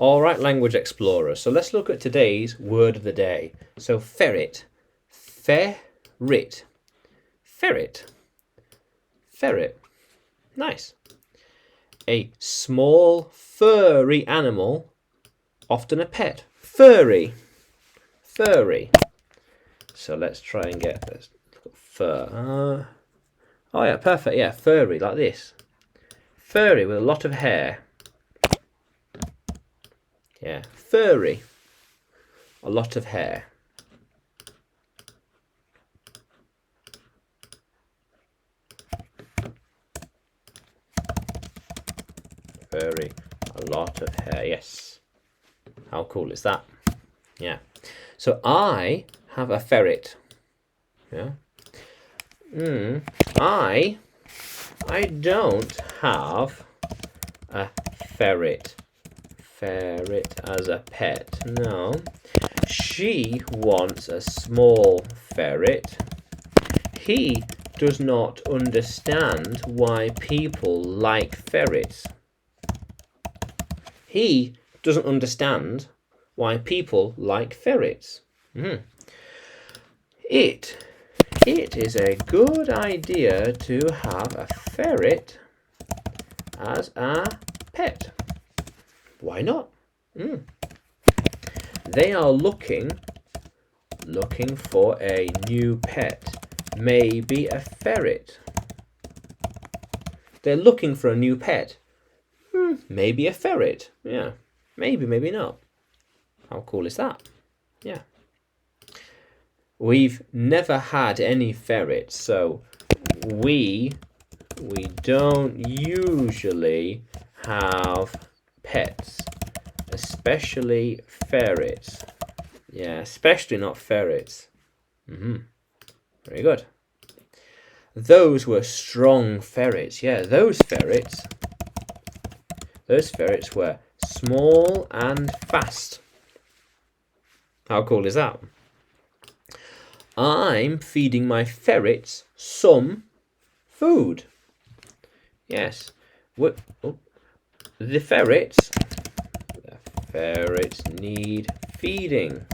All right, language explorers. So let's look at today's word of the day. So ferret, ferret, ferret, ferret. Nice. A small furry animal, often a pet. Furry, furry. So let's try and get this fur. Oh yeah, perfect. Yeah, furry like this. Furry with a lot of hair. Yeah, furry. A lot of hair. Furry. A lot of hair. Yes. How cool is that? Yeah. So I have a ferret. Yeah. I don't have a ferret. Ferret as a pet. No. She wants a small ferret. He does not understand why people like ferrets. He doesn't understand why people like ferrets. It is a good idea to have a ferret as a pet. Why not? They are looking for a new pet. Maybe a ferret. They're looking for a new pet. Maybe a ferret. Yeah. Maybe, maybe not. How cool is that? Yeah. We've never had any ferrets, so we don't usually have pets, especially ferrets. Yeah, especially not ferrets. Very good. Those were strong ferrets. Yeah, those ferrets were small and fast. How cool is that? I'm feeding my ferrets some food. Yes. The ferrets need feeding.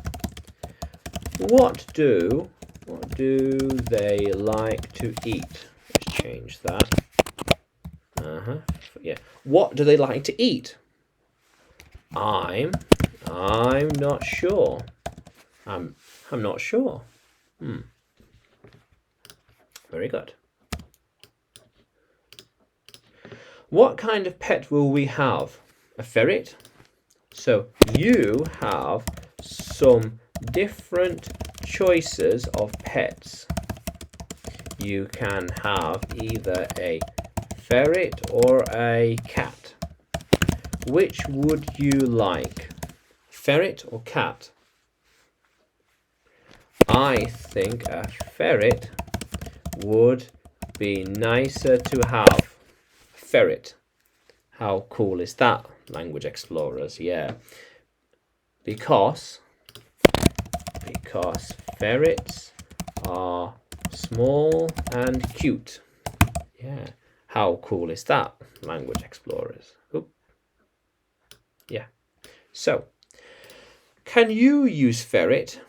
What do they like to eat? Let's change that. Yeah. What do they like to eat? I'm not sure. I'm not sure. Very good. What kind of pet will we have? A ferret? So you have some different choices of pets. You can have either a ferret or a cat. Which would you like? Ferret or cat? I think a ferret would be nicer to have. Ferret. How cool is that, language explorers? Yeah. Because ferrets are small and cute. Yeah. How cool is that, language explorers? Oop. Yeah. So, can you use ferret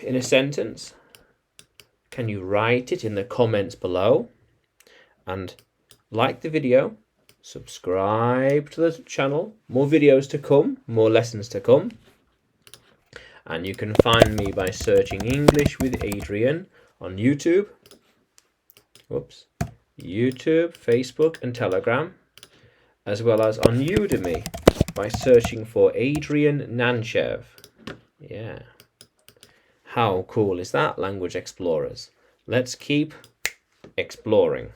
in a sentence? Can you write it in the comments below? And like the video, subscribe to the channel. More videos to come, more lessons to come. And you can find me by searching English with Adrian on YouTube. YouTube, Facebook and Telegram. As well as on Udemy by searching for Adrian Nanchev. Yeah. How cool is that, language explorers? Let's keep exploring.